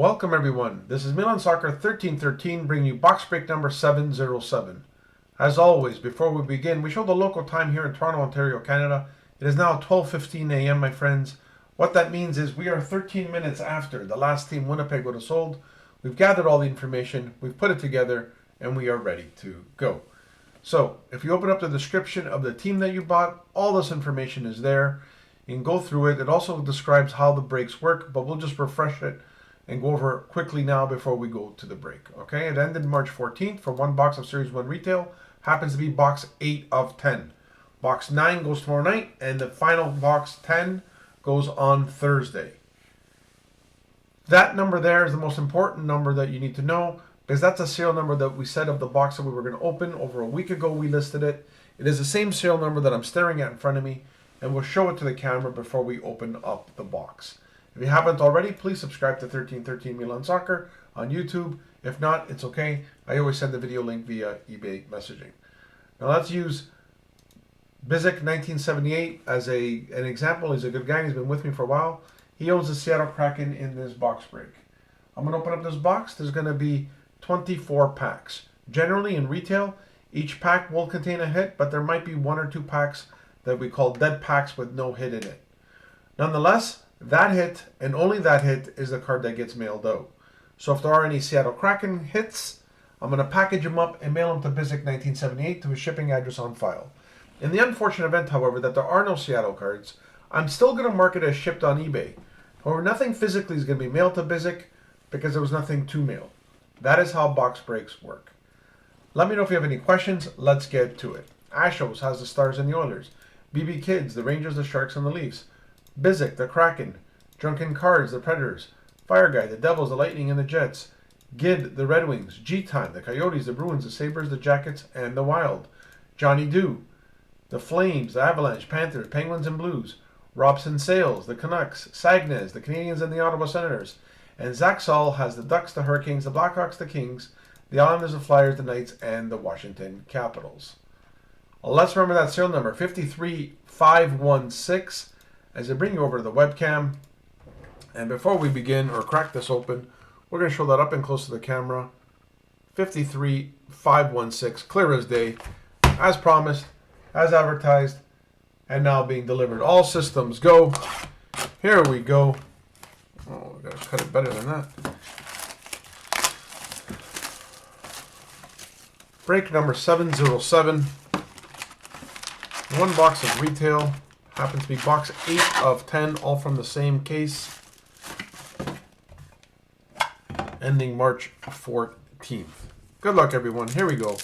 Welcome everyone. This is Milansoccer1313 bringing you box break number 707. As always, before we begin, we show the local time here in Toronto, Ontario, Canada. It is now 12:15 a.m., my friends. What that means is we are 13 minutes after the last team Winnipeg would have sold. We've gathered all the information, we've put it together, and we are ready to go. So, if you open up the description of the team that you bought, all this information is there. You can go through it. It also describes how the breaks work, but we'll just refresh it and go over it quickly now before we go to the break. Okay, it ended March 14th for one box of Series 1 retail. Happens to be box 8 of 10. Box 9 goes tomorrow night, and the final box 10 goes on Thursday. That number there is the most important number that you need to know, because that's a serial number that we said of the box that we were going to open. Over a week ago, we listed it. It is the same serial number that I'm staring at in front of me, and we'll show it to the camera before we open up the box. If you haven't already, please subscribe to 1313 Milan Soccer on YouTube. If not, it's okay. I always send the video link via eBay messaging. Now let's use Bizik 1978 as an example. He's a good guy. He's been with me for a while. He owns the Seattle Kraken in this box break. I'm going to open up this box. There's going to be 24 packs. Generally in retail, each pack will contain a hit, but there might be one or two packs that we call dead packs with no hit in it. Nonetheless, that hit, and only that hit, is the card that gets mailed out. So if there are any Seattle Kraken hits, I'm going to package them up and mail them to Bizik 1978 to his shipping address on file. In the unfortunate event, however, that there are no Seattle cards, I'm still going to mark it as shipped on eBay. However, nothing physically is going to be mailed to Bizik because there was nothing to mail. That is how box breaks work. Let me know if you have any questions. Let's get to it. Ashos has the Stars and the Oilers. BB Kids, the Rangers, the Sharks, and the Leafs. Bizik, the Kraken. Drunken Cards, the Predators. Fire Guy, the Devils, the Lightning, and the Jets. Gid, the Red Wings. G-Time, the Coyotes, the Bruins, the Sabres, the Jackets, and the Wild. Johnny Dew, the Flames, the Avalanche, Panthers, Penguins, and Blues. Robson Sales, the Canucks. Sagnez, the Canadiens, and the Ottawa Senators. And Zach Saul has the Ducks, the Hurricanes, the Blackhawks, the Kings, the Islanders, the Flyers, the Knights, and the Washington Capitals. Let's remember that serial number, 53516, as I bring you over to the webcam. And before we begin or crack this open, we're going to show that up and close to the camera. 53516, clear as day, as promised, as advertised, and now being delivered. All systems go. Here we go. Oh, I gotta cut it better than that. Break number 707. One box of retail. Happens to be box 8 of 10, all from the same case. Ending March 14th. Good luck, everyone. Here we go.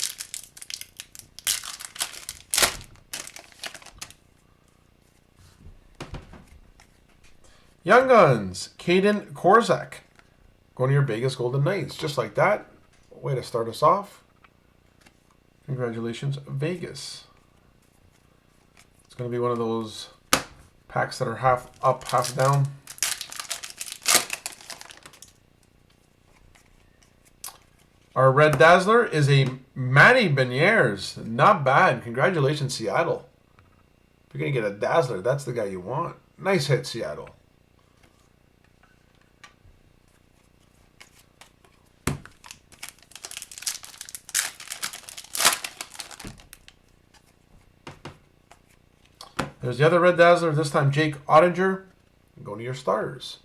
Young Guns, Caden Korzak. Going to your Vegas Golden Knights. Just like that. Way to start us off. Congratulations, Vegas. It's going to be one of those packs that are half up, half down. Our Red Dazzler is a Manny Beniers. Not bad. Congratulations, Seattle. If you're going to get a Dazzler, that's the guy you want. Nice hit, Seattle. There's the other Red Dazzler, this time Jake Ottinger. Going to your Stars.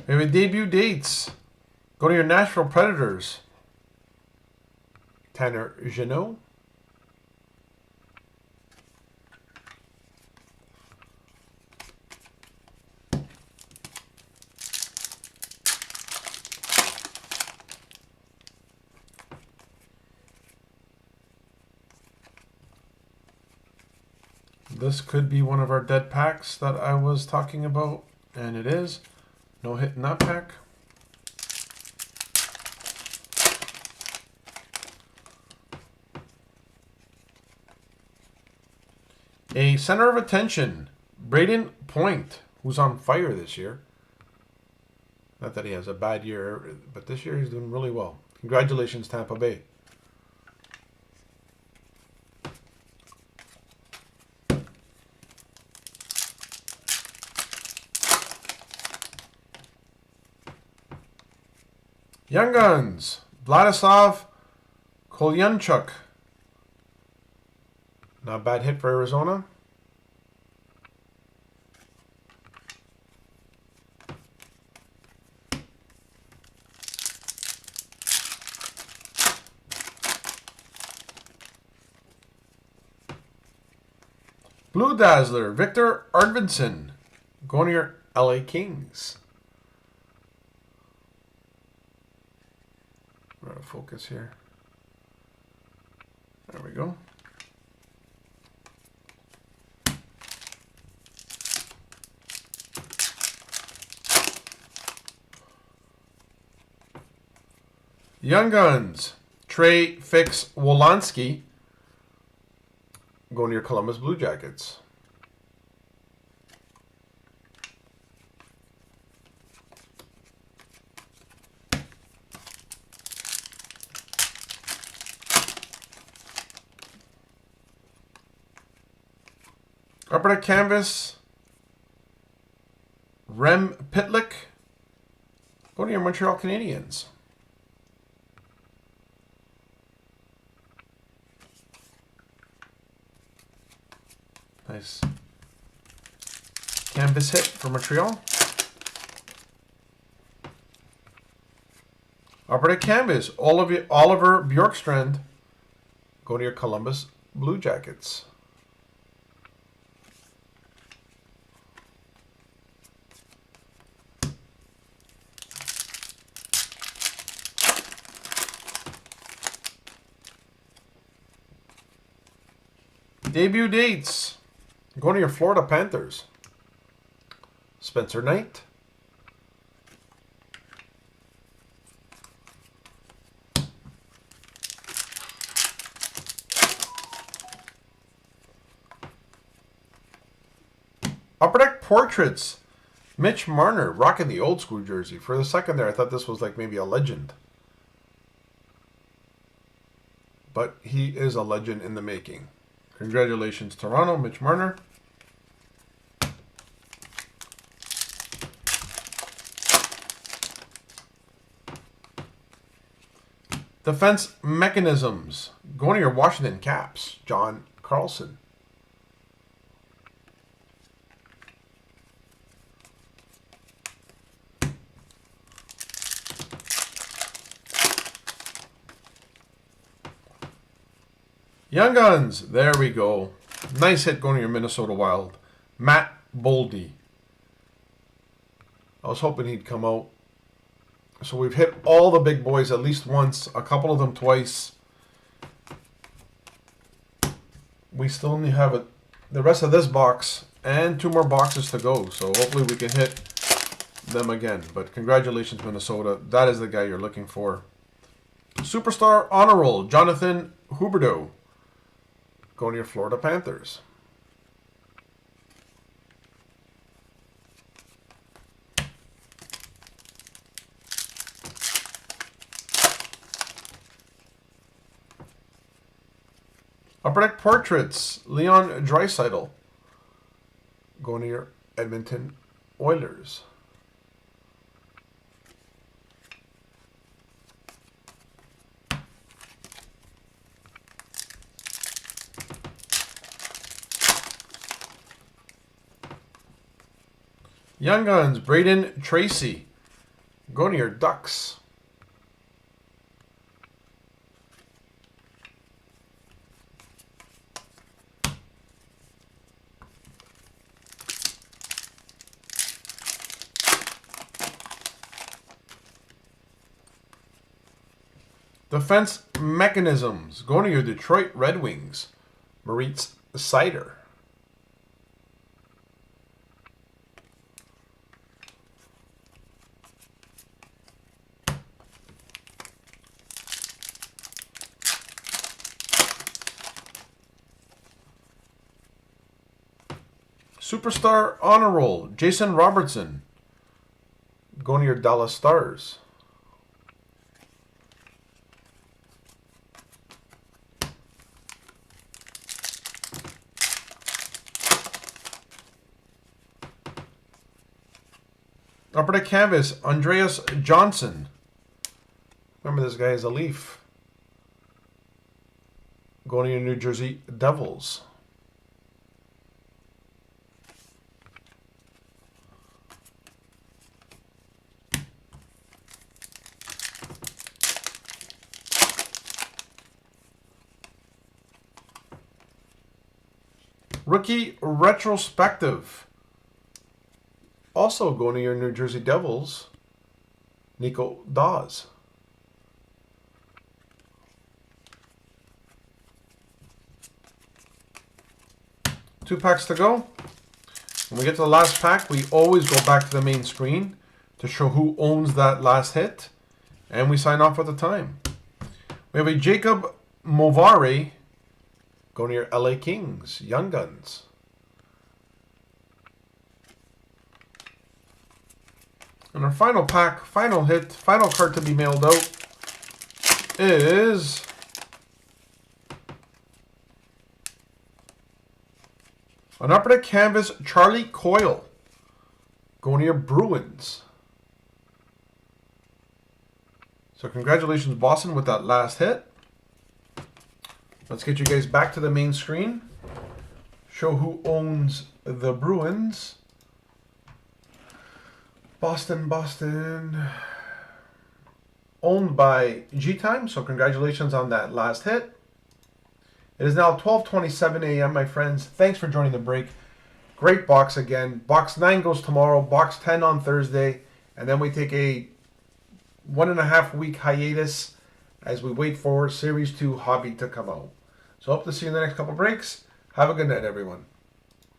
We have debut dates. Go to your Nashville Predators. Tanner Jeannot. This could be one of our dead packs that I was talking about, and it is. No hit in that pack. A center of attention, Braden Point, who's on fire this year. Not that he has a bad year, but this year he's doing really well. Congratulations, Tampa Bay. Young Guns, Vladislav Kolyachuk. Not a bad hit for Arizona. Blue Dazzler, Victor Arvidsson. Going to your LA Kings. We're out of focus here. There we go. Young Guns, Trey Fix Wolanski. Going to your Columbus Blue Jackets. Upper deck canvas, Rem Pitlick. Go to your Montreal Canadiens. Nice canvas hit for Montreal. Upper deck canvas, Oliver Bjorkstrand. Go to your Columbus Blue Jackets. Debut dates. Going to your Florida Panthers. Spencer Knight. Upper deck portraits. Mitch Marner rocking the old school jersey. For the second there, I thought this was like maybe a legend. But he is a legend in the making. Congratulations, Toronto, Mitch Marner. Defense mechanisms. Going to your Washington Caps, John Carlson. Young Guns, there we go. Nice hit going to your Minnesota Wild. Matt Boldy. I was hoping he'd come out. So we've hit all the big boys at least once, a couple of them twice. We still only have the rest of this box and 2 more boxes to go. So hopefully we can hit them again. But congratulations, Minnesota. That is the guy you're looking for. Superstar Honor Roll, Jonathan Huberdeau. Going to your Florida Panthers. Upper deck portraits, Leon Draisaitl. Going to your Edmonton Oilers. Young Guns, Braden Tracy. Going to your Ducks. Defense mechanisms. Going to your Detroit Red Wings, Moritz Seider. Superstar Honor Roll, Jason Robertson. Going Going to your Dallas Stars. Upper deck canvas, Andreas Johnson. Remember this guy is a Leaf. Going to your New Jersey Devils. Rookie retrospective. Also going to your New Jersey Devils, Nico Dawes. Two packs to go. When we get to the last pack, we always go back to the main screen to show who owns that last hit. And we sign off at the time. We have a Jacob Movare going to your LA Kings, Young Guns. And our final pack, final hit, final card to be mailed out is an upper deck canvas, Charlie Coyle, going to your Bruins. So congratulations, Boston, with that last hit. Let's get you guys back to the main screen. Show who owns the Bruins. Boston. Owned by G-Time, so congratulations on that last hit. It is now 12:27 a.m., my friends. Thanks for joining the break. Great box again. Box 9 goes tomorrow, box 10 on Thursday, and then we take a 1.5 week hiatus as we wait for Series 2 Hobby to come out. So hope to see you in the next couple breaks. Have a good night, everyone.